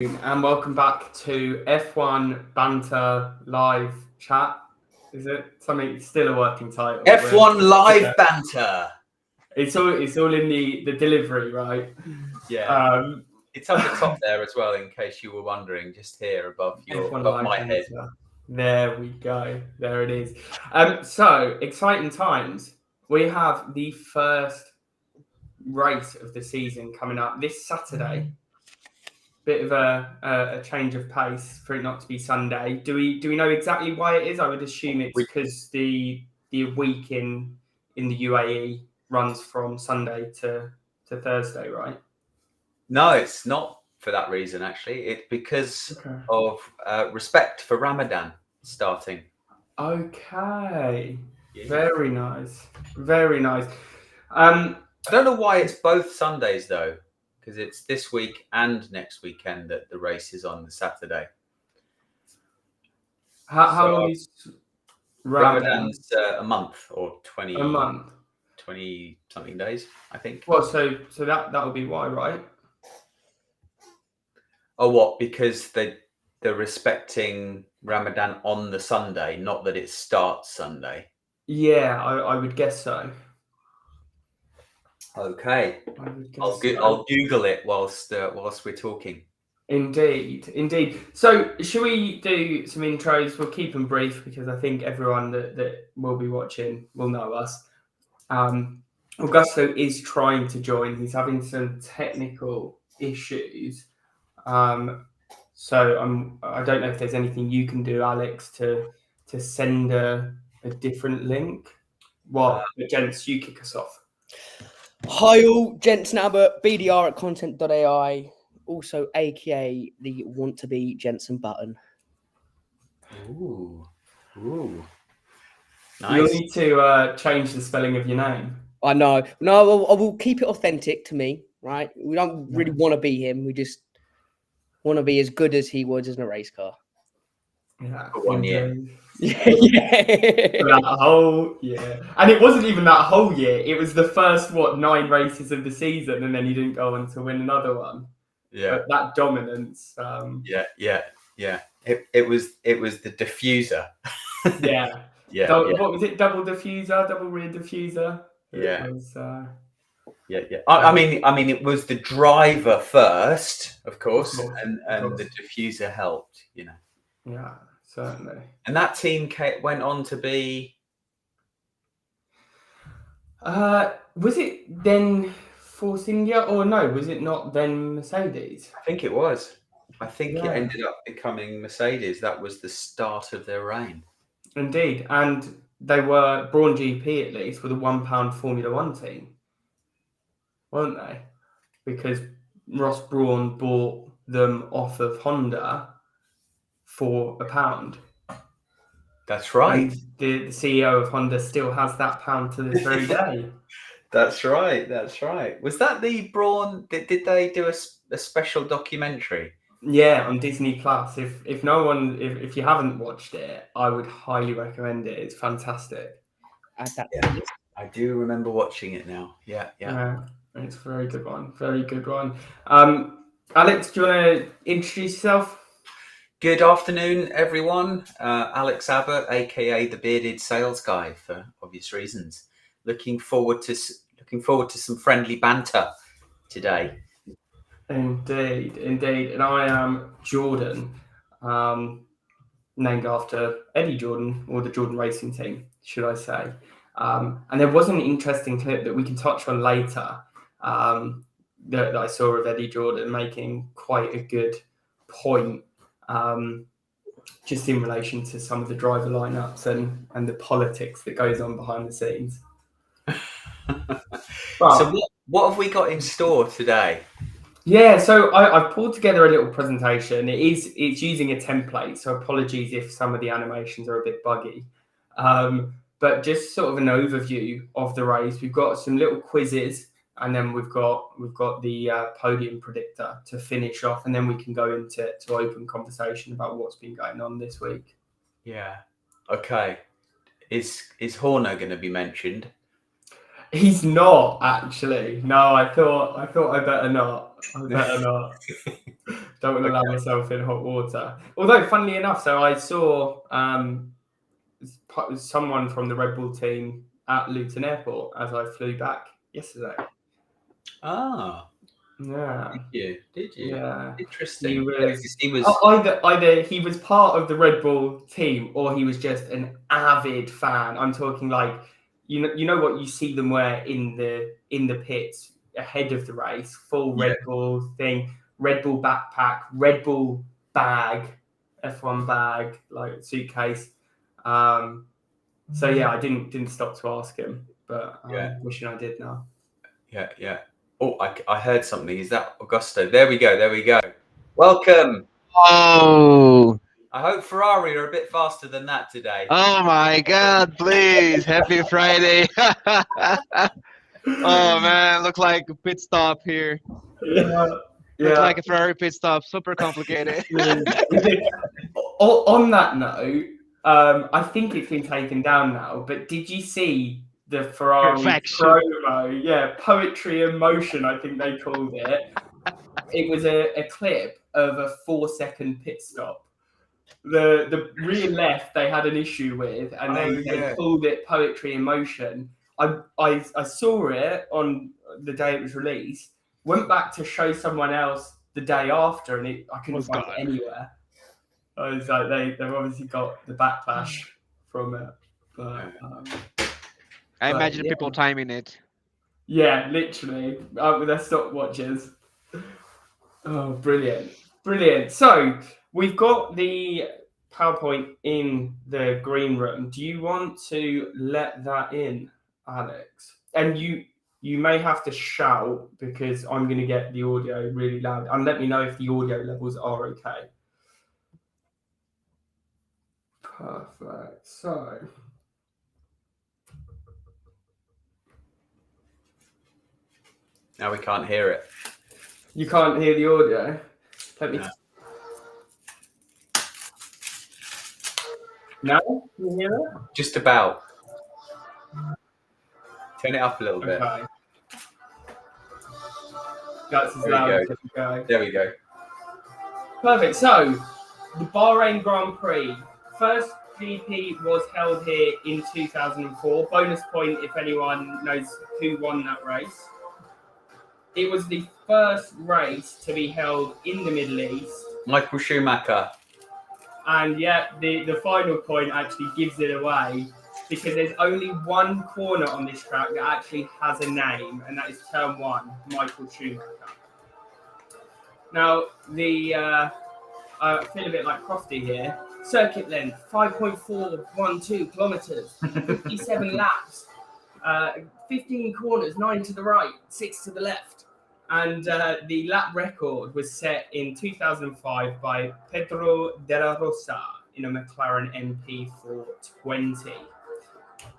And welcome back to F1 Banter Live Chat. Is it something still a working title? F1 Live Banter. It's all in the delivery, right? Yeah. It's up the top there as well, in case you were wondering, just here above my head. There we go. There it is. So exciting times. We have the first race of the season coming up this Saturday. Bit of a change of pace for it not to be Sunday. Do we know exactly why it is? I would assume it's because the week in the UAE runs from Sunday to Thursday, right? No, it's not for that reason. Actually, it's because of respect for Ramadan starting. Okay, yeah. Very nice, very nice. I don't know why it's both Sundays though. Because it's this week and next weekend that the race is on the Saturday. How long is Ramadan's a month or 20 something days, I think. Well, so that will be why, right? Oh, what? Because they're respecting Ramadan on the Sunday, not that it starts Sunday. Yeah, I would guess so. Okay, I'll Google it whilst we're talking. Indeed. So, should we do some intros? We'll keep them brief because I think everyone that will be watching will know us. Augusto is trying to join. He's having some technical issues. So I don't know if there's anything you can do, Alex, to send a different link. Well, gents, you kick us off. Hi all, Gents Nabbit, BDR at content.ai, also aka the want to be Jensen button. Ooh, nice. You'll need to change the spelling of your name. I know. No, I will keep it authentic to me, right? We don't really want to be him. We just want to be as good as he was in a race car. Yeah, for 1 year. Yeah. That whole year. And it wasn't even that whole year. It was the first, 9 races of the season, and then he didn't go on to win another one. Yeah. But that dominance. Yeah. It was the diffuser. Yeah. What was it? Double diffuser, double rear diffuser? Yeah. It was, Yeah. I mean, it was the driver first, of course, and the diffuser helped, you know. Yeah, certainly. And that team went on to be. Was it then Force India or no? Was it not then Mercedes? I think it was. I think it ended up becoming Mercedes. That was the start of their reign. Indeed, and they were Brawn GP at least with a £1 Formula One team, weren't they? Because Ross Brawn bought them off of Honda for £1. That's right. And the CEO of Honda still has that pound to this very day. That's right. Was that the Brawn? Did they do a special documentary? Yeah, on Disney Plus. If you haven't watched it, I would highly recommend it. It's fantastic. I do remember watching it now. Yeah. It's a very good one. Alex, do you want to introduce yourself? Good afternoon, everyone. Alex Abbott, aka the bearded sales guy, for obvious reasons. Looking forward to some friendly banter today. Indeed, and I am Jordan, named after Eddie Jordan, or the Jordan Racing Team, should I say? And there was an interesting clip that we can touch on later that I saw of Eddie Jordan making quite a good point. Just in relation to some of the driver lineups and the politics that goes on behind the scenes. So what have we got in store today? Yeah, so I've pulled together a little presentation. It's using a template, so apologies if some of the animations are a bit buggy. But just sort of an overview of the race. We've got some little quizzes, and then we've got the podium predictor to finish off, and then we can go into open conversation about what's been going on this week. Yeah. Okay. Is Horner going to be mentioned? He's not, actually. No, I thought I better not. Don't want to land myself in hot water. Although, funnily enough, so I saw someone from the Red Bull team at Luton Airport as I flew back yesterday. Ah, Yeah. did you? Yeah. Interesting. He was, he was either he was part of the Red Bull team or he was just an avid fan. I'm talking like you know what you see them wear in the pits ahead of the race, full Red Bull thing, Red Bull backpack, Red Bull bag, F1 bag, like suitcase. So yeah, I didn't stop to ask him, but I'm wishing I did now. Yeah. Oh, I heard something. Is that Augusto? There we go. Welcome. Oh. I hope Ferrari are a bit faster than that today. Oh my God! Please, happy Friday. Oh man, look like a pit stop here. Yeah. Look like a Ferrari pit stop. Super complicated. On that note, I think it's been taken down now. But did you see the Ferrari Perfection. promo? Yeah, poetry in motion. I think they called it. It was a clip of a 4-second pit stop. The rear left they had an issue with, and they called it poetry in motion. I saw it on the day it was released. Went back to show someone else the day after, and I couldn't find it anywhere. I was like, they've obviously got the backlash from it. But I imagine people timing it. Yeah, literally with their stopwatches. Oh, brilliant. So we've got the PowerPoint in the green room. Do you want to let that in, Alex? And you may have to shout because I'm going to get the audio really loud. And let me know if the audio levels are okay. Perfect. So now we can't hear it. You can't hear the audio. Let me. No, can you hear it? Just about. Turn it up a little bit. Okay. That's as loud as it can go. There we go. Perfect. So, the Bahrain Grand Prix. First GP was held here in 2004. Bonus point if anyone knows who won that race. It was the first race to be held in the Middle East. Michael Schumacher. And yet, the final point actually gives it away because there's only one corner on this track that actually has a name, and that is Turn 1, Michael Schumacher. Now, I feel a bit like Crofty here. Circuit length, 5.412 kilometres, 57 laps, 15 corners, 9 to the right, 6 to the left. And the lap record was set in 2005 by Pedro de la Rosa in a McLaren MP420.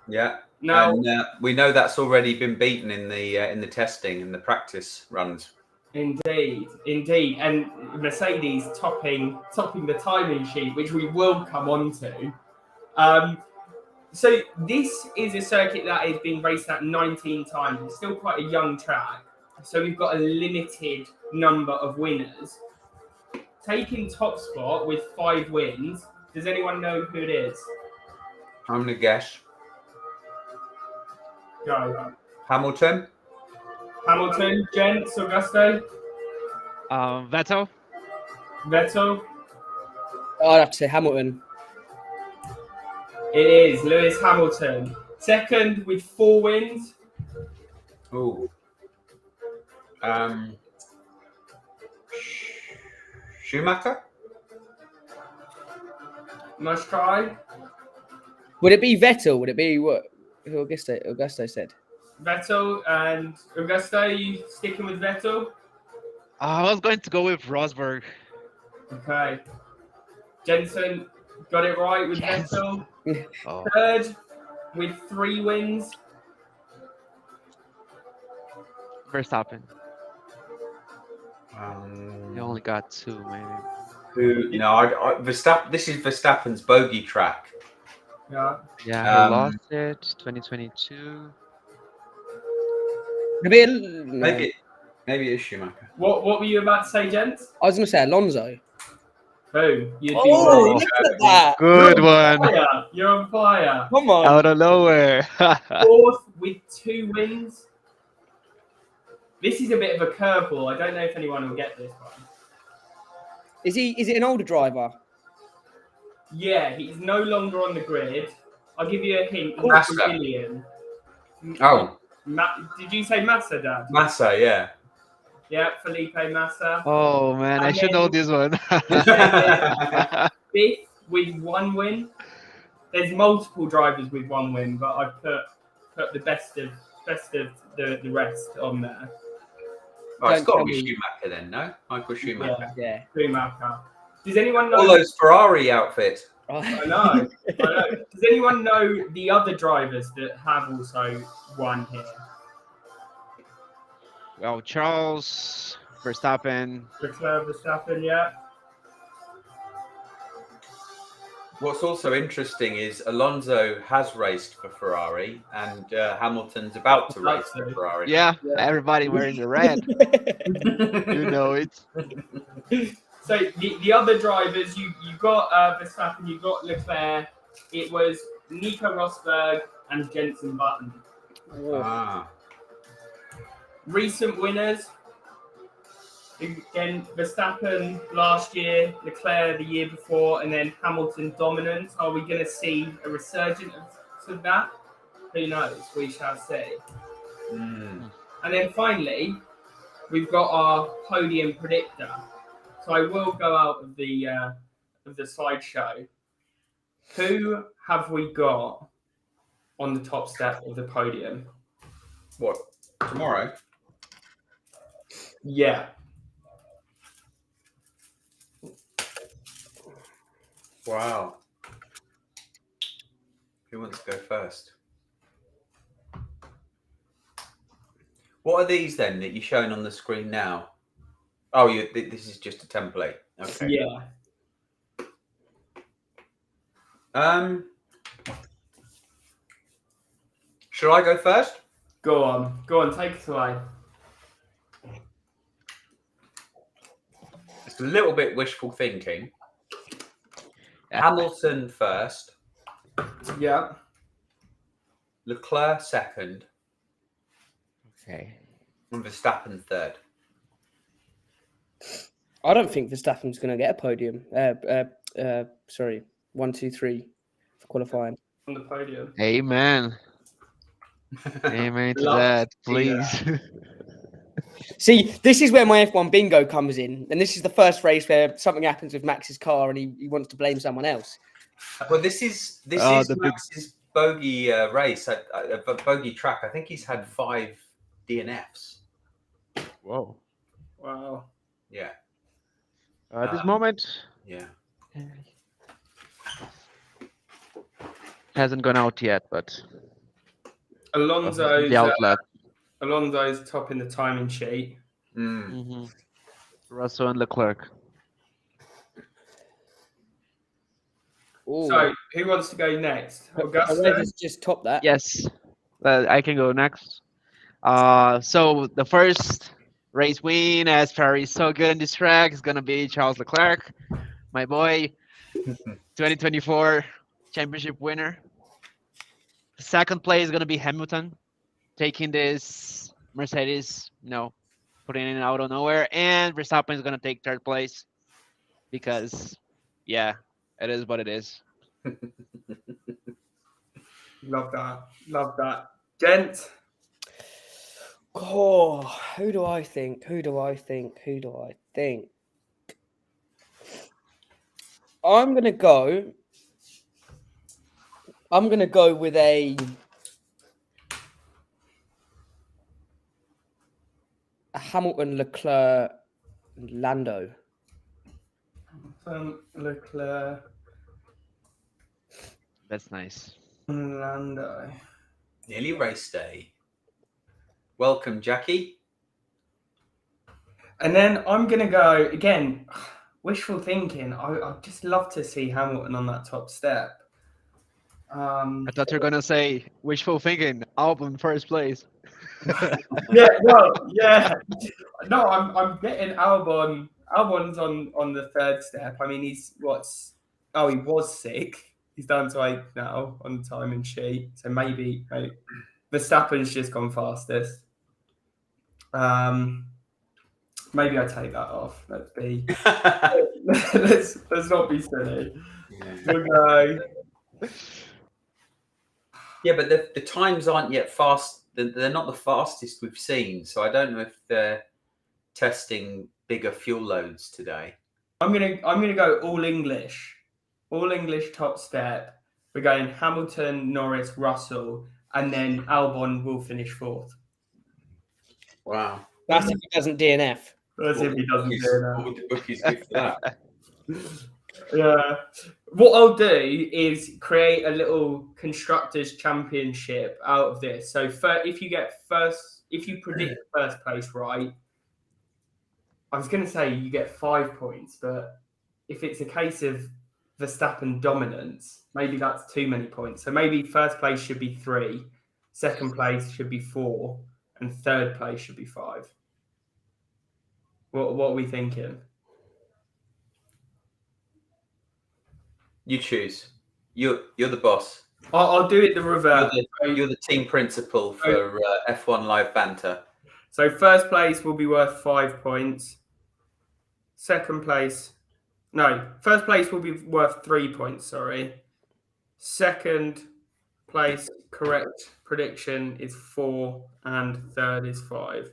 Yeah. Now, and we know that's already been beaten in the testing and the practice runs. Indeed. And Mercedes topping the timing sheet, which we will come on to. So this is a circuit that has been raced at 19 times. It's still quite a young track. So we've got a limited number of winners. Taking top spot with 5 wins. Does anyone know who it is? I'm going to guess. Go. Hamilton, Gents, Augusto? Vettel. I'd have to say Hamilton. It is Lewis Hamilton. Second with 4 wins. Oh. Schumacher? Nice try. Would it be Vettel? Would it be what Augusto said? Vettel and Augusto, you sticking with Vettel? I was going to go with Rosberg. Okay. Jensen got it right with Vettel. Oh. Third with 3 wins. Verstappen. He only got 2, maybe. Verstappen. This is Verstappen's bogey track. Yeah. Yeah, he lost it. 2022. Maybe Maybe it is Schumacher. What were you about to say, gents? I was going to say Alonso. Who? You'd be Oh, wrong. look at that. Good You're on one. fire. You're on fire. Come on. Out of nowhere. 4th with 2 wins. This is a bit of a curveball. I don't know if anyone will get this one. Is it an older driver? Yeah, he's no longer on the grid. I'll give you a hint. He's Massa. Brazilian. Oh, Did you say Massa, Dad? Massa, yeah. Yeah, Felipe Massa. Oh man, I should know this one. 5th with 1 win. There's multiple drivers with 1 win, but I put the best of the rest on there. Oh, it's Don't got to tell be me. Schumacher then, no? Michael Schumacher. Yeah. Schumacher. Does anyone know? All those Ferrari outfits. I know. Does anyone know the other drivers that have also won here? Well, Charles Verstappen. Leclerc, Verstappen, yeah. What's also interesting is Alonso has raced for Ferrari and Hamilton's about to race for Ferrari. Yeah, Yeah. everybody wearing the red. You know it. So the other drivers, you got Verstappen, you got Leclerc. It was Nico Rosberg and Jenson Button. Ah. Recent winners, again, Verstappen last year, Leclerc the year before, and then Hamilton dominance. Are we going to see a resurgence of that? Who knows? We shall see. Mm. And then finally, we've got our podium predictor. So I will go out of the slideshow. Who have we got on the top step of the podium? What? Tomorrow? Yeah. Wow. Who wants to go first? What are these then that you're showing on the screen now? Oh, this is just a template. Okay. Yeah. Shall I go first? Go on, take it away. It's a little bit wishful thinking. Hamilton first, Yeah. Leclerc second, Okay. and Verstappen third. I don't think Verstappen's going to get a podium. Sorry, 1, 2, 3 for qualifying. On the podium. Amen. Amen to Love that, to see that. please. See, this is where my F1 bingo comes in, and this is the first race where something happens with Max's car, and he wants to blame someone else. Well, this is Oh, the big- Max's bogey race, a bogey track. I think he's had 5 DNFs. Whoa. Wow. Yeah, At this moment, yeah. hasn't gone out yet, but Alonso's the outlet. top in the timing sheet. Mm. Russell and Leclerc. Ooh. So who wants to go next? Augusta. Perez just topped that. Yes, I can go next. So the first race win, as Ferrari is so good in this track, is gonna be Charles Leclerc, my boy, 2024 championship winner. The second place is gonna be Hamilton, taking this Mercedes, putting it out of nowhere, and Verstappen is gonna take third place because, yeah, it is what it is. Love that. Gent. Oh, who do I think? I'm gonna go with a Hamilton, Leclerc, and Lando. Leclerc, That's nice. and Lando. Nearly race day. Welcome, Jackie. And then I'm gonna go again. Wishful thinking. I'd just love to see Hamilton on that top step. I thought you were gonna say wishful thinking. Albon first place. Yeah, well, yeah. No, I'm getting Albon. Albon's on the third step. I mean, he was sick. He's down to 8 now on the timing sheet. So maybe Verstappen's just gone fastest. Maybe I take that off. Let's not be silly. We'll go. Yeah, but the times aren't yet fast. They're not the fastest we've seen. So I don't know if they're testing bigger fuel loads today. I'm gonna go all English top step. We're going Hamilton, Norris, Russell, and then Albon will finish 4th. Wow. That's if he doesn't DNF. That's if he doesn't do What that. would the bookies give for that? Yeah. What I'll do is create a little constructors championship out of this. So if you predict first place right, I was going to say you get 5 points, but if it's a case of Verstappen dominance, maybe that's too many points. So maybe first place should be 3, second place should be 4, and third place should be 5. What are we thinking? You choose. You're the boss. I'll do it the reverse. You're the team principal for F1 Live Banter. So first place will be worth 5 points. First place will be worth 3 points, sorry. Second place, correct prediction is 4, and third is 5.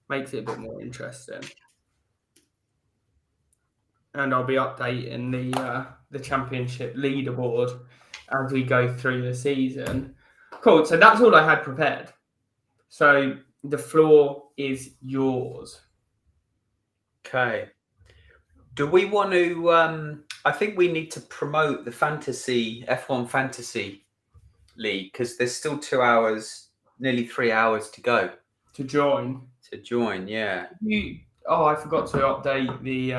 Makes it a bit more interesting. And I'll be updating the championship leaderboard as we go through the season. Cool. So that's all I had prepared. So the floor is yours. Okay. Do we want to? I think we need to promote the F1 Fantasy League because there's still 2 hours, nearly 3 hours to go. To join, yeah. I forgot to update the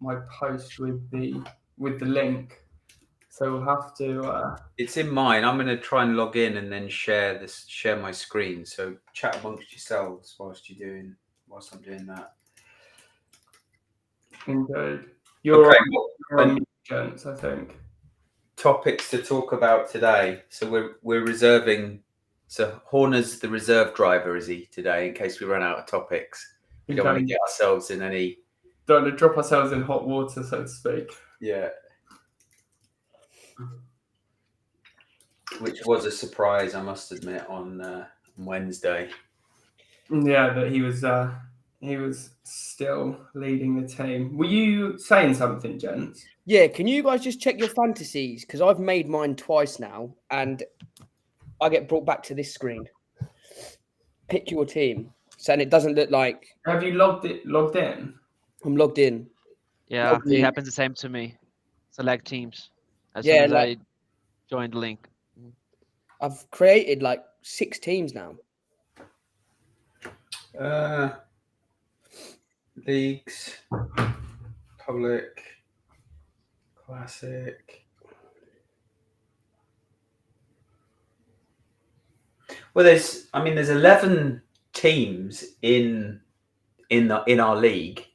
my post with the link, so we'll have to. It's in mine. I'm going to try and log in and then share my screen. So chat amongst yourselves whilst I'm doing that. Indeed. You're on mute, gents, I think. Topics to talk about today. So we're reserving. So Horner's the reserve driver, is he today? In case we run out of topics, we don't want to get ourselves in any. Don't want to drop ourselves in hot water, so to speak. Yeah. Which was a surprise, I must admit, on Wednesday. Yeah, that he was still leading the team. Were you saying something, gents? Yeah, can you guys just check your fantasies? Because I've made mine twice now, and I get brought back to this screen. Pick your team. So, and it doesn't look like... Have you logged in? I'm logged in. Yeah, it happens the same to me. Select teams. As Yeah, soon as I join the link. I've created like 6 teams now. Leagues, public, classic. Well, there's 11 teams in our league,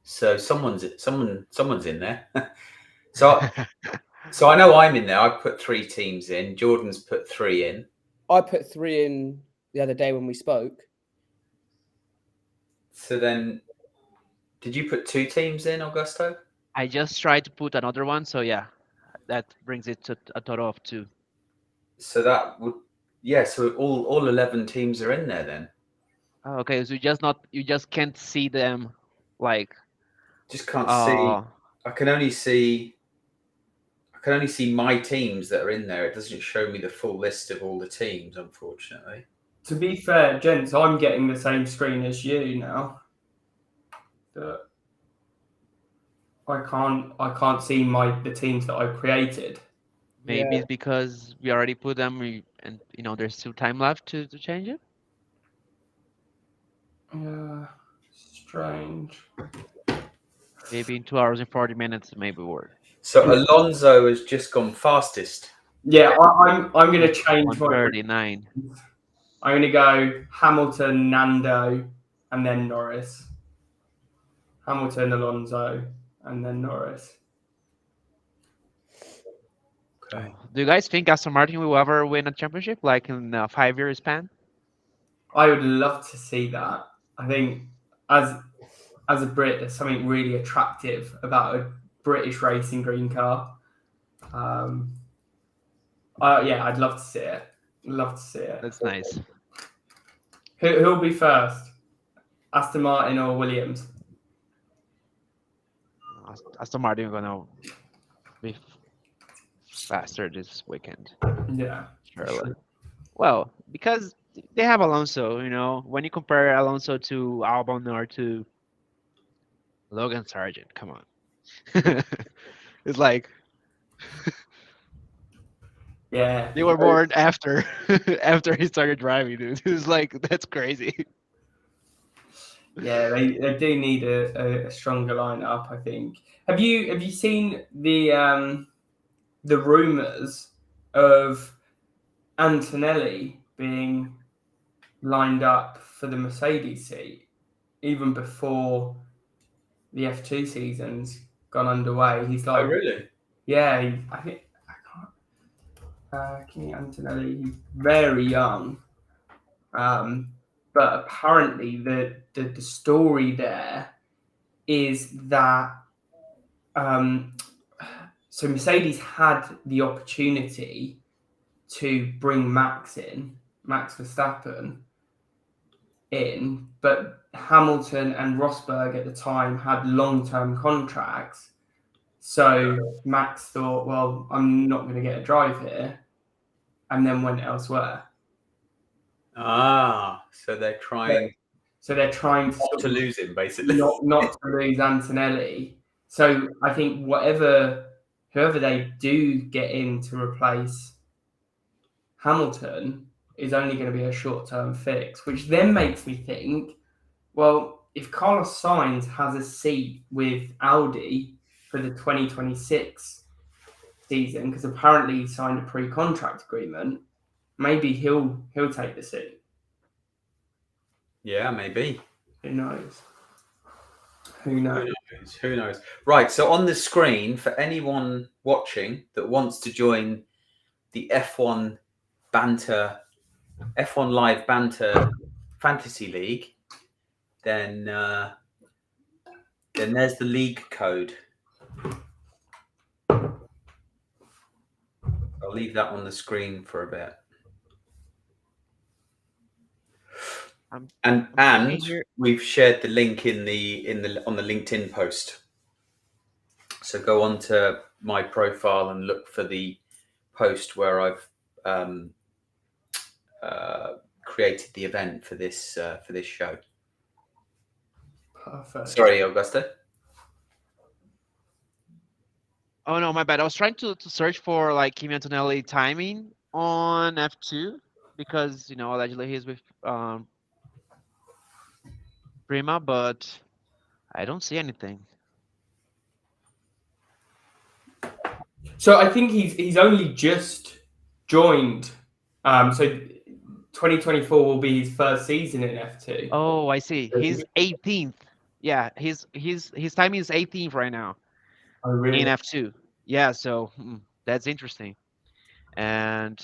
so someone's in there. So I know I'm in there. I put 3 teams in. Jordan's put 3 in. I put 3 in the other day when we spoke. So then, did you put 2 teams in, Augusto? I just tried to put another one, so yeah, that brings it to a total of 2. So that would, so all 11 teams are in there then. Oh, okay, so you just can't see them, like. Just can't see. I can only see my teams that are in there. It doesn't show me the full list of all the teams, unfortunately. To be fair, gents, I'm getting the same screen as you now. But I can't see the teams that I've created. Maybe it's because we already put them, and there's still time left to change it. Yeah, strange. Maybe in 2 hours and 40 minutes, maybe work. So Alonso has just gone fastest. Yeah, I'm going to change 139. I'm going to go Hamilton, Nando, and then Norris. Hamilton, Alonso, and then Norris. Okay. Do you guys think Aston Martin will ever win a championship, like in a 5-year span? I would love to see that. I think as a Brit, there's something really attractive about a British racing green car. Yeah, I'd love to see it. Love to see it. That's nice. Who'll be first? Aston Martin or Williams? Aston Martin gonna be faster this weekend. Yeah. Surely. Well, because they have Alonso, when you compare Alonso to Albon or to Logan Sargent, come on. It's like Yeah. they were born after after he started driving, dude. It was like, that's crazy. Yeah, they do need a stronger lineup, I think. Have you seen the rumours of Antonelli being lined up for the Mercedes seat even before the F2 season's gone underway? He's like, Oh, really? yeah, I think Kimi Antonelli. He's very young, but apparently the story there is that so Mercedes had the opportunity to bring Max Verstappen in, but Hamilton and Rosberg at the time had long-term contracts. So Max thought, well, I'm not going to get a drive here, and then went elsewhere. Ah, so they're trying to not to lose him, basically. not to lose Antonelli. So I think whoever they do get in to replace Hamilton is only going to be a short-term fix, which then makes me think, well, if Carlos Sainz has a seat with Audi for the 2026 season, because apparently he signed a pre-contract agreement, maybe he'll take the seat. Yeah, maybe. Who knows? Who knows? Who knows? Right. So on the screen, for anyone watching that wants to join the F1 Live Banter Fantasy League, then there's the league code. I'll leave that on the screen for a bit. And we've shared the link on the LinkedIn post. So go on to my profile and look for the post where I've created the event for this show. Perfect. Sorry, Augusta. Oh no, my bad. I was trying to search for like Kimi Antonelli timing on F2 because allegedly he's with Prima, but I don't see anything. So I think he's only just joined. So 2024 will be his first season in F2. Oh, I see. He's 18th. Yeah, his timing is 18th right now. Oh, really? In F2. Yeah, so that's interesting. And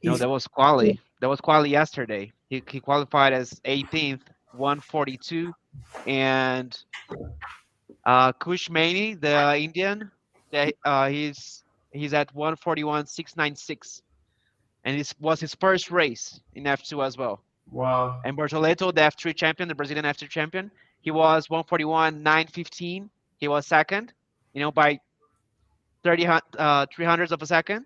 that was quali. That was quali yesterday. He qualified as 18th, 142, and Kush Mani, the Indian, he's at 141.696, and this was his first race in F2 as well. Wow. And Bortoleto, the F3 champion, the Brazilian F3 champion, he was 141.915. He was second, by 300ths of a second.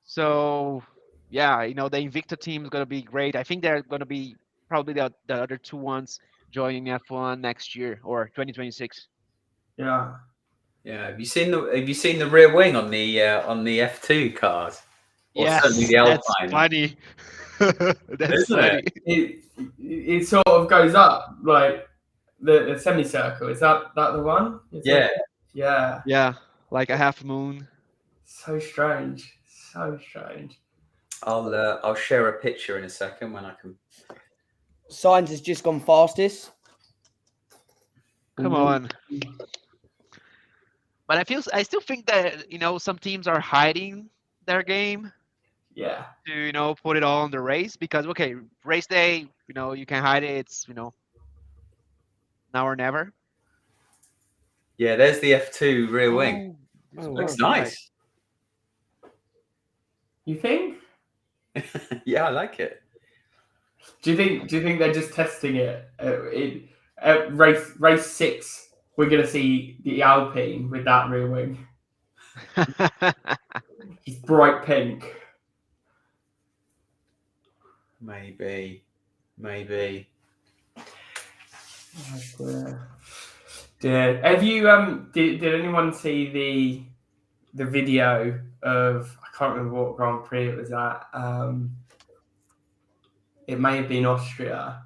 So, yeah, the Invicta team is going to be great. I think they're going to be probably the other two ones joining F1 next year or 2026. Yeah. Yeah. Have you seen the rear wing on the F2 cars? Or Yes, certainly the that's Alpine. funny. That's Isn't funny. It sort of goes up like the semicircle. Is that the one? Yeah. Yeah. Yeah, like a half moon. So strange. So strange. I'll share a picture in a second when I can. Signs has just gone fastest. Come on. But I still think that some teams are hiding their game Yeah. to put it all on the race because okay, race day, you can hide it. It's now or never. Yeah, there's the F2 rear wing. Oh, Looks wow. nice. You think? Yeah, I like it. Do you think they're just testing it? Race 6, we're gonna see the Alpine with that rear wing. It's bright pink. Maybe. Yeah. Have you did anyone see the video of, I can't remember what Grand Prix it was at. It may have been Austria.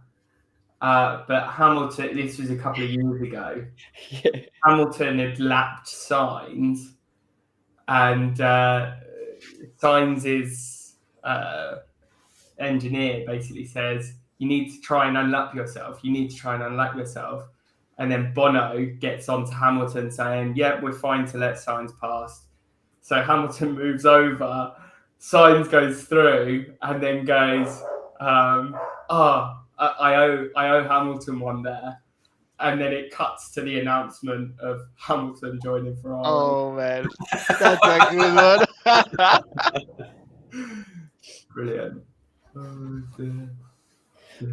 But Hamilton, this was a couple of years ago. Yeah. Hamilton had lapped Sainz, and Sainz's engineer basically says, you need to try and unlap yourself. And then Bono gets onto Hamilton saying, yeah, we're fine to let Sainz pass. So Hamilton moves over, Sainz goes through, and then goes, I owe Hamilton one there. And then it cuts to the announcement of Hamilton joining Ferrari. Oh man, that's a good one. Brilliant.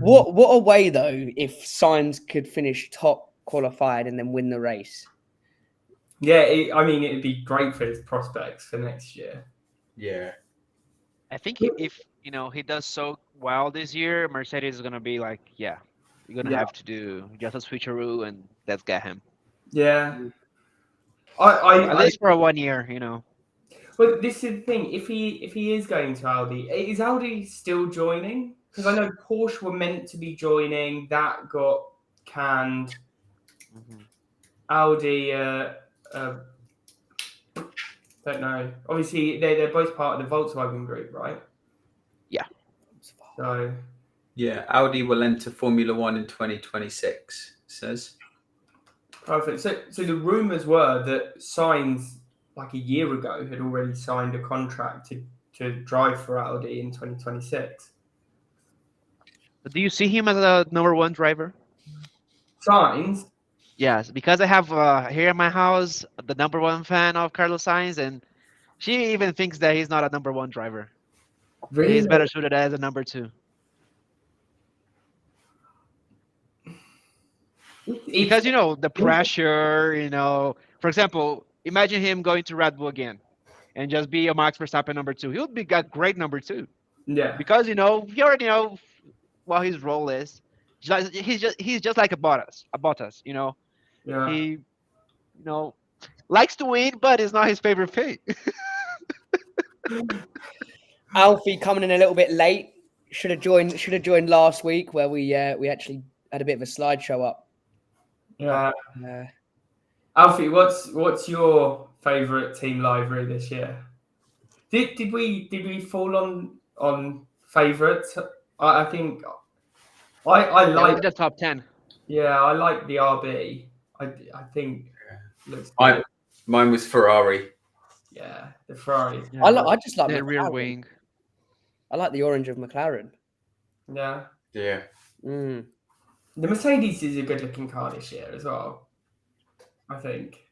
What a way though if Sainz could finish top qualified and then win the race. Yeah, it'd be great for his prospects for next year. Yeah. I think if he does so well this year, Mercedes is gonna be like, yeah, you're gonna have to do just a switcheroo and let's get him. Yeah. At least for 1 year, But this is the thing. If he is going to Audi, is Audi still joining? Because I know Porsche were meant to be joining. That got canned. Mm-hmm. Audi, don't know. Obviously, they're both part of the Volkswagen group, right? Yeah. So. Yeah, Audi will enter Formula One in 2026. It says. Perfect. So the rumours were that Sainz, like a year ago, had already signed a contract to drive for Audi in 2026. But do you see him as a number one driver? Sainz? Yes, because I have here in my house the number one fan of Carlos Sainz, and she even thinks that he's not a number one driver. Really? He's better suited as a number two. Because the pressure, for example, imagine him going to Red Bull again and just be a Max Verstappen number two. He would be a great number two. Yeah. Because he already know what his role is. He's just like a Bottas. Yeah. He likes to win, but it's not his favorite thing. Alfie coming in a little bit late. Should have joined last week where we actually had a bit of a slideshow up. Yeah. Alfie, what's your favourite team livery this year? Did we fall on favourites? I think I like the top 10. Yeah, I like the RB. I think looks good. Mine was Ferrari. Yeah, the Ferrari. Yeah, I just like the rear McLaren. wing. I like the orange of McLaren. Yeah. Yeah. Mm. The Mercedes is a good looking car this year as well. I think.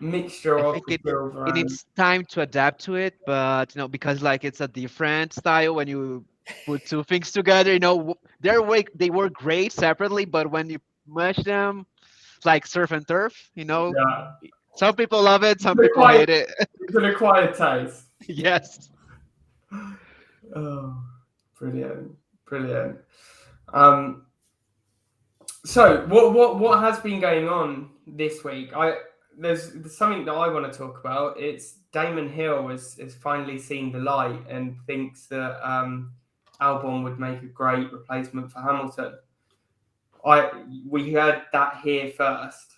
Mixture I of think silver it needs time to adapt to it, but because it's a different style when you put two things together. They work great separately, but when you mash them, it's like surf and turf. Yeah. Some people love it, some people hate it. It's an acquired taste. Yes. Oh, brilliant. So what has been going on this week? There's something that I want to talk about. It's Damon Hill has finally seen the light and thinks that Albon would make a great replacement for Hamilton. We heard that here first.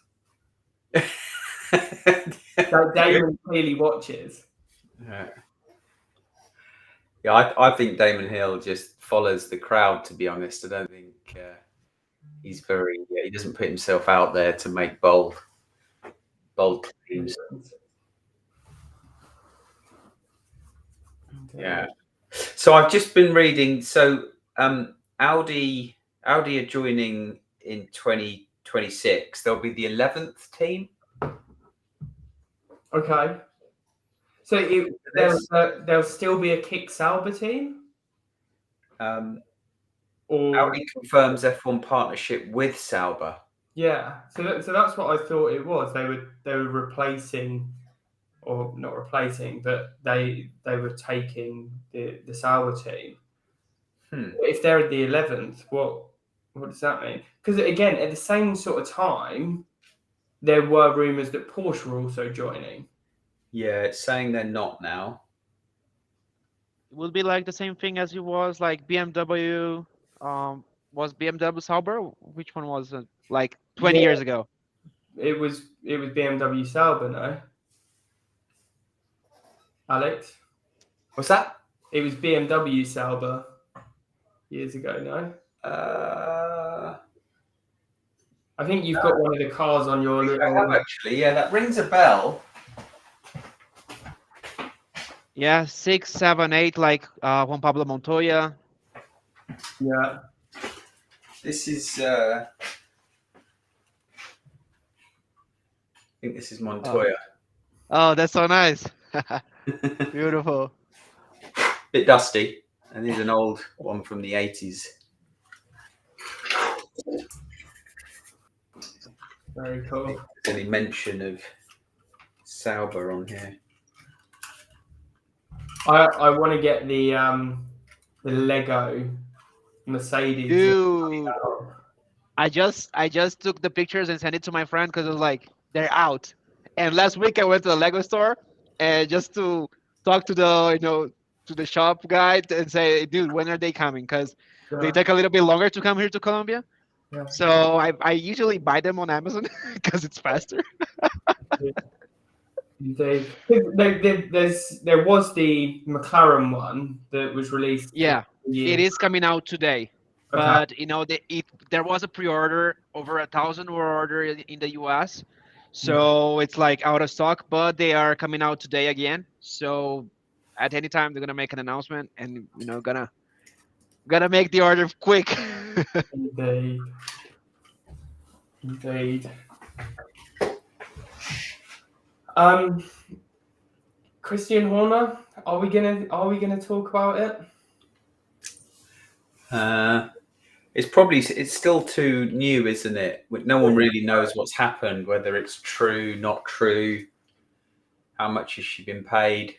So Damon clearly watches. Yeah. Yeah, I think Damon Hill just follows the crowd. To be honest, I don't think he's very. Yeah, he doesn't put himself out there to make bold claims. Yeah. So I've just been reading. So Audi are joining in 2026. They'll be the 11th team. Okay. So there'll still be a Kick Sauber team, or Audi confirms F1 partnership with Sauber. yeah. So that's what I thought it was. They were replacing, or not replacing, but they were taking the Sauber team. If they're at the 11th, what does that mean? Because again, at the same sort of time, there were rumours that Porsche were also joining. Yeah, it's saying they're not now. It will be like the same thing as it was like BMW. Was BMW Sauber? Which one was it? Like 20 years ago? It was BMW Sauber, no? Alex? What's that? It was BMW Sauber years ago, no? I think you've got one of the cars on your I have actually. Yeah, that rings a bell. Yeah, 6, 7, 8, like Juan Pablo Montoya. Yeah. This is. I think this is Montoya. Oh, that's so nice. Beautiful. Bit dusty, and here's an old one from the 80s. Very cool. There's any mention of Sauber on here? I want to get the Lego Mercedes. Dude, I just took the pictures and sent it to my friend because it was like they're out. And last week I went to the Lego store and just to talk to the shop guy and say, dude, when are they coming? Because they take a little bit longer to come here to Colombia. Yeah. So I usually buy them on Amazon because it's faster. There was the McLaren one that was released. Yeah, it is coming out today. Okay. But there was a pre-order, over 1,000 were ordered in the US, so it's like out of stock. But they are coming out today again. So at any time they're gonna make an announcement, and gonna make the order quick. Indeed. Christian Horner, are we gonna talk about it? It's still too new, isn't it? No one really knows what's happened, whether it's true, not true. How much has she been paid?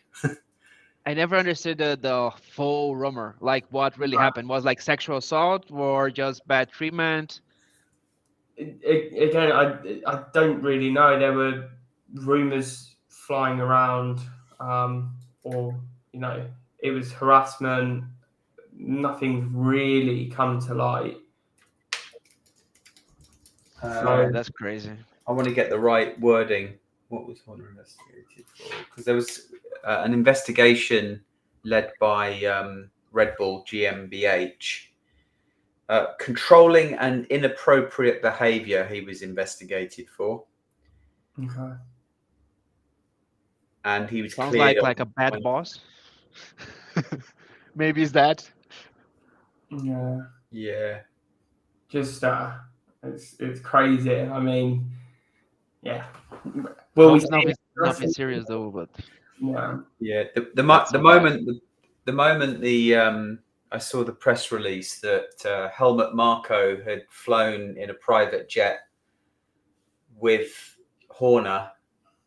I never understood the full rumor. Like what really happened was like sexual assault or just bad treatment. Again, I don't really know. There were rumors flying around, or it was harassment. Nothing's really come to light. That's crazy. I want to get the right wording. What was Horner investigated for? Because there was an investigation led by Red Bull GmbH. Controlling and inappropriate behaviour he was investigated for. Okay. And he was Sounds cleared like a bad boss. Maybe it's that. Yeah. Yeah. Just it's crazy. I mean, yeah. Well, nothing serious though, but yeah. The moment I saw the press release that Helmut Marko had flown in a private jet with Horner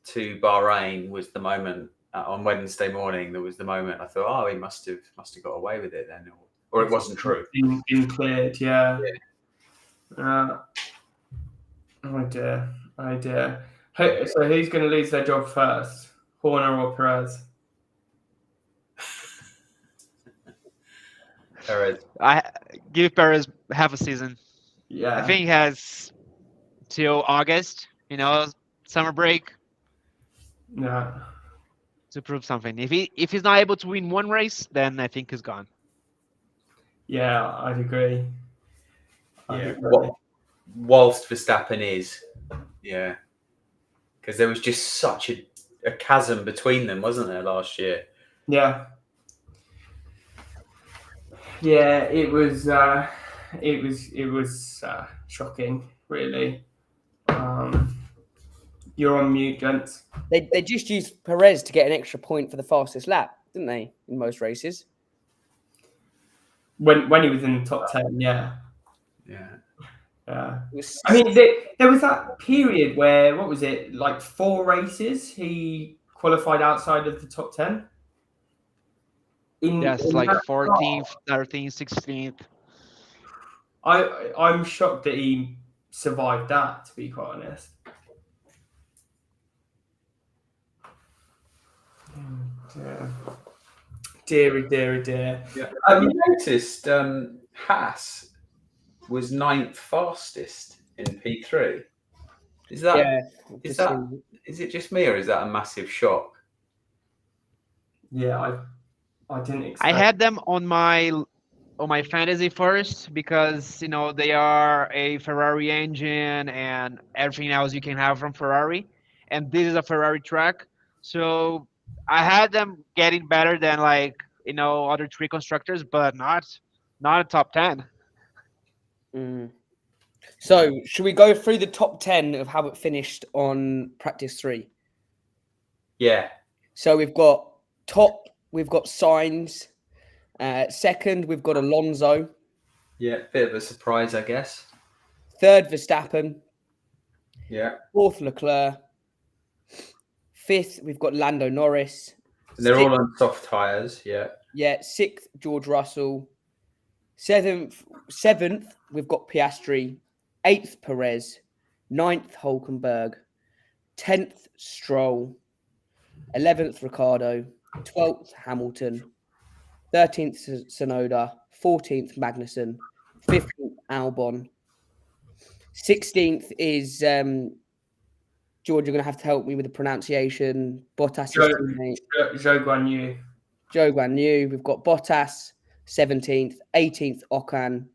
to Bahrain was the moment. On Wednesday morning, there was the moment I thought, oh, he must have got away with it then, or it wasn't true. Been cleared, yeah. Oh dear. So who's going to lose their job first, Horner or Perez? Perez. I give Perez half a season. Yeah. I think he has till August, summer break. Yeah. to prove something. If he's not able to win one race, then I think he's gone. Yeah, I'd agree. Yeah. Whilst Verstappen is, yeah, because there was just such a chasm between them, wasn't there, last year? Yeah. Yeah, it was shocking, really. You're on mute, gents. They just used Perez to get an extra point for the fastest lap, didn't they? In most races. When he was in the top 10, yeah. Yeah. Yeah. It was, I mean, there was that period where, what was it, like 4 races he qualified outside of the top 10? Yes, like 14th, 13th, 16th. I'm shocked that he survived that, to be quite honest. Yeah. Dear. Yeah. Have you noticed Haas was 9th fastest in P3? Is it just me, or is that a massive shock? Yeah, I didn't expect. I had them on my fantasy first because they are a Ferrari engine and everything else you can have from Ferrari, and this is a Ferrari track, so I had them getting better than other 3 constructors, but not a top 10. So, should we go through the top 10 of how it finished on practice 3? Yeah. So we've got Sainz. Second, we've got Alonso. Yeah, bit of a surprise, I guess. Third, Verstappen. Yeah. Fourth, Leclerc. Fifth, we've got Lando Norris. And they're all on soft tyres, yeah. Yeah, sixth, George Russell. Seventh, we've got Piastri. Eighth, Perez. Ninth, Hulkenberg. 10th, Stroll. 11th, Ricciardo. 12th, Hamilton. 13th, Tsunoda. 14th, Magnussen. 15th, Albon. 16th is George. You're going to have to help me with the pronunciation. Bottas. Zhou Guan Yu. Zhou Guan Yu. We've got Bottas. 17th. 18th, Ocon.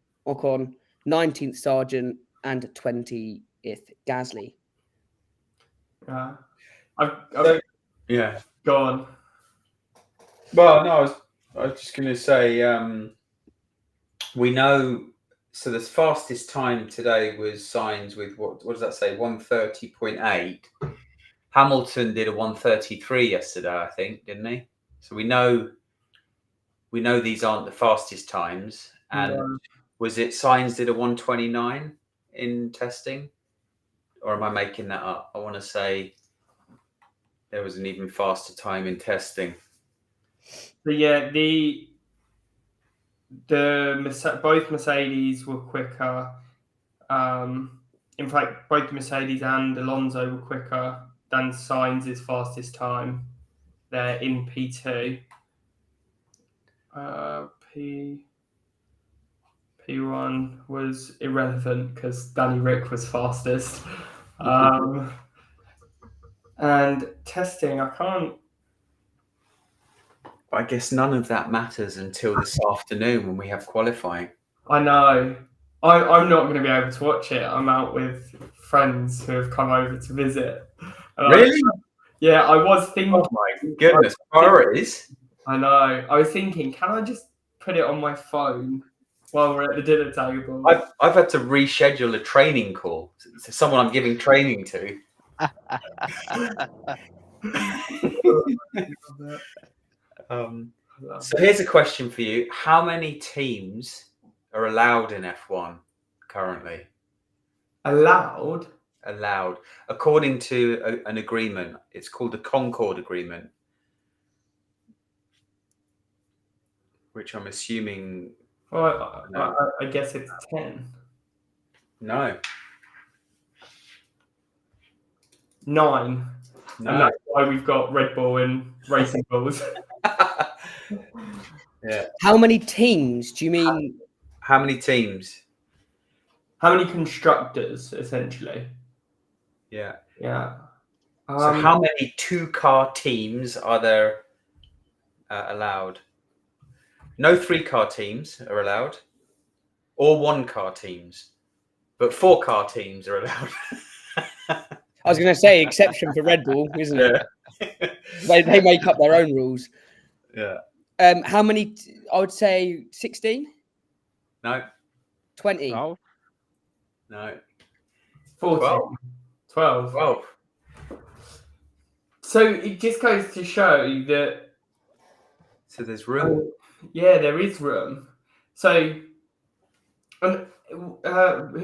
19th, Sargent. And 20th, Gasly. Yeah. Go on. Well, no, I was just going to say, we know. So the fastest time today was Sainz with what does that say? 1:30.8. Hamilton did a 1:33 yesterday, I think, didn't he? So we know these aren't the fastest times. And was it Sainz did a 1:29 in testing, or am I making that up? I want to say there was an even faster time in testing. But yeah, both Mercedes were quicker. In fact, both Mercedes and Alonso were quicker than Sainz's fastest time. They're in P2. P1 was irrelevant because Danny Rick was fastest. And testing, I guess none of that matters until this afternoon when we have qualifying. I know. I'm not going to be able to watch it. I'm out with friends who have come over to visit. Really? Yeah, I was thinking. Oh my goodness, priorities. I know. I was thinking, can I just put it on my phone while we're at the dinner table? I've had to reschedule a training call to someone I'm giving training to. So here's a question for you. How many teams are allowed in F1 currently? Allowed? Allowed. According to an agreement. It's called the Concord Agreement. Which I'm assuming... Well, I guess it's 10. No. 9. No. And that's why we've got Red Bull and Racing Bulls. Yeah. How many teams do you mean? How many teams? How many constructors, essentially? Yeah. Yeah. So how many 2-car teams are there allowed? No 3-car teams are allowed, or 1-car teams, but 4-car teams are allowed. I was going to say exception for Red Bull, isn't it? Yeah. They make up their own rules. Yeah. How many? I would say 16, No. 20. Oh, No. 14. 12. 12. So it just goes to show that, So there's room. yeah, there is room. So, who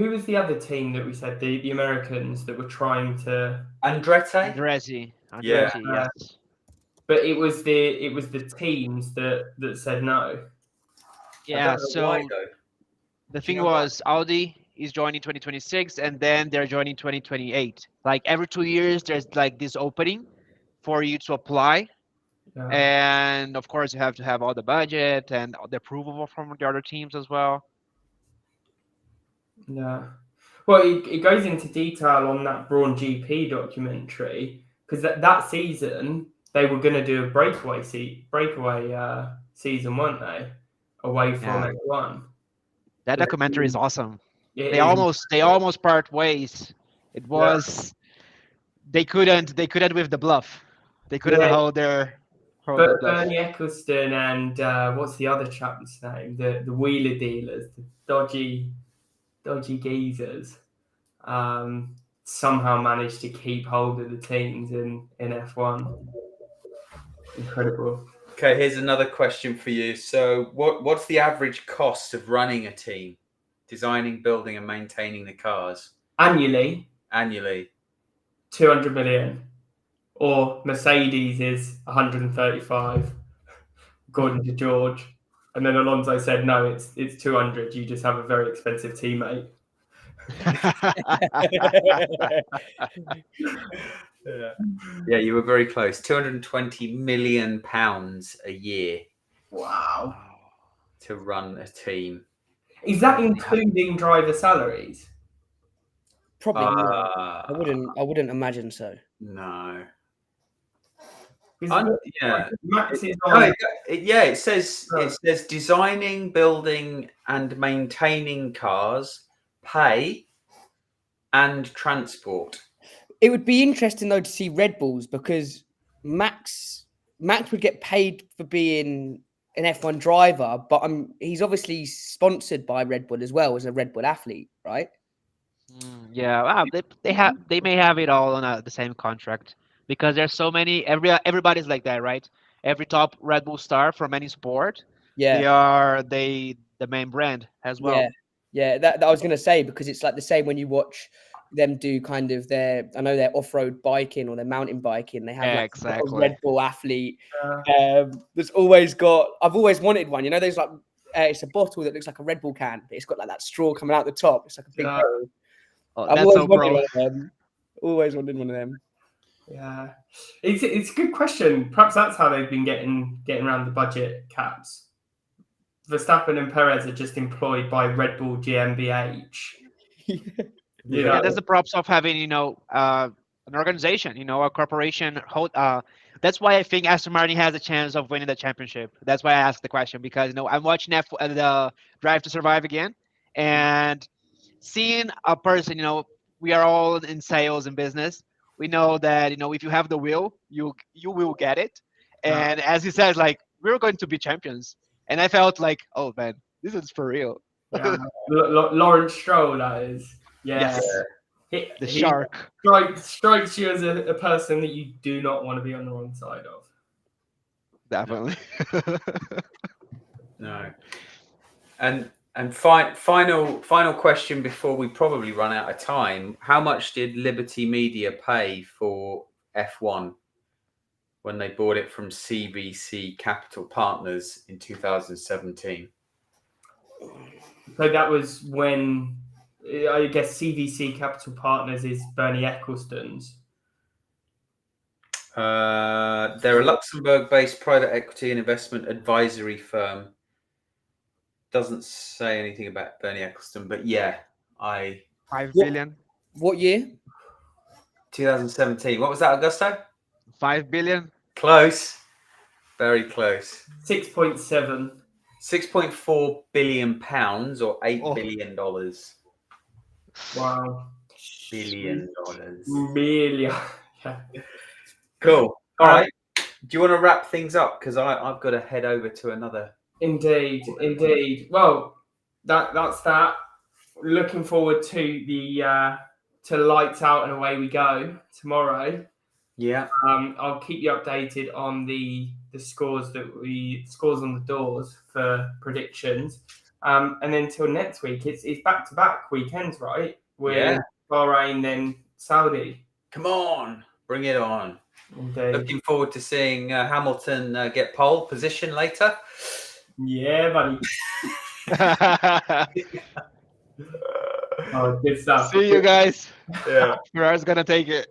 was the other team that we said, the Americans that were trying to? Andretti? Andretti. Yeah. Andretti, yes. But it was the teams that said no. I Yeah, don't know so why, though. the Do you thing know why? was Audi is joining 2026 and then they're joining 2028. Like every 2 years, there's like this opening for you to apply. Yeah. And of course, you have to have all the budget and the approval from the other teams as well. Yeah. Well, it goes into detail on that Brawn GP documentary because that season they were going to do a breakaway season, weren't they? Away from Yeah. F1. That documentary is awesome. It They is- almost part ways. It was they couldn't with the bluff. They couldn't Yeah. hold their But bluff. Bernie Eccleston and what's the other chap's name? The wheeler dealers, the dodgy geezers, somehow managed to keep hold of the teams in F1. Incredible. Okay, here's another question for you. So what's the average cost of running a team? Designing, building, and maintaining the cars Annually, annually? 200 million. Or Mercedes is 135, according to George. And then Alonso said, no, it's 200. You just have a very expensive teammate. Yeah, you were very close. £220 million a year Wow. to run a team. Is that including driver salaries? Probably not. I wouldn't imagine so. No. Because Yeah. Max is No, on. it says designing, building, and maintaining cars, pay, and transport. It would be interesting though to see Red Bulls because Max would get paid for being an F1 driver, but he's obviously sponsored by Red Bull as well as a Red Bull athlete, right? Yeah, wow, they may have it all on the same contract because there's so many. Everybody's like that, right? Every top Red Bull star from any sport, Yeah. they are the main brand as well. Yeah. That I was gonna say because it's like the same when you watch them do kind of their off-road biking or their mountain biking. They have Yeah, like exactly. a Red Bull athlete. That's always got. I've always wanted one. You know, there's like it's a bottle that looks like a Red Bull can, but it's got like that straw coming out the top. It's like a big bottle. Oh, I've that's always so wanted pro. one of them. Always wanted one of them. Yeah, it's a good question. Perhaps that's how they've been getting around the budget caps. Verstappen and Perez are just employed by Red Bull GmbH. Yeah, that's the props of having an organization, a corporation. That's why I think Aston Martin has a chance of winning the championship. That's why I asked the question because I'm watching the Drive to Survive again, and seeing a person. We are all in sales and business. We know that if you have the will, you will get it. And as he says, like we're going to be champions, and I felt like, oh man, this is for real. Yeah. Lawrence Stroll, that is. Yeah. Yes. The shark strikes you as a person that you do not want to be on the wrong side of. Definitely. No. And final question before we probably run out of time. How much did Liberty Media pay for F1 when they bought it from CVC Capital Partners in 2017? So that was when, I guess, CVC Capital Partners is Bernie Eccleston's. They're a Luxembourg-based private equity and investment advisory firm. Doesn't say anything about Bernie Eccleston, but yeah, 5 billion. What year? 2017. What was that, Augusto? 5 billion. Close. Very close. 6.7. 6.4 billion pounds or $8 Oh. billion. Wow. Billion dollars. Million. Yeah. Cool. All right. Do you want to wrap things up? Because I've got to head over to another. Indeed. Well, that's that. Looking forward to the to lights out and away we go tomorrow. Yeah. I'll keep you updated on the scores on the doors for predictions. And then till next week, it's back to back weekends, right? With Bahrain, then Saudi. Come on, bring it on. Indeed. Looking forward to seeing Hamilton get pole position later. Yeah, buddy. Oh, good stuff. See you guys. Yeah. Ferrari's gonna take it.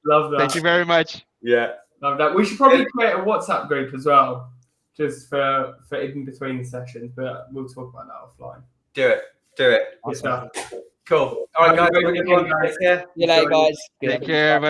Love that. Thank you very much. Yeah. Love that. We should probably create a WhatsApp group as well, just for in between the sessions. But we'll talk about that offline. Do it. Good stuff. Cool. All right, guys. Have a great weekend, guys. Take care. See you later, guys. Take care. Bye.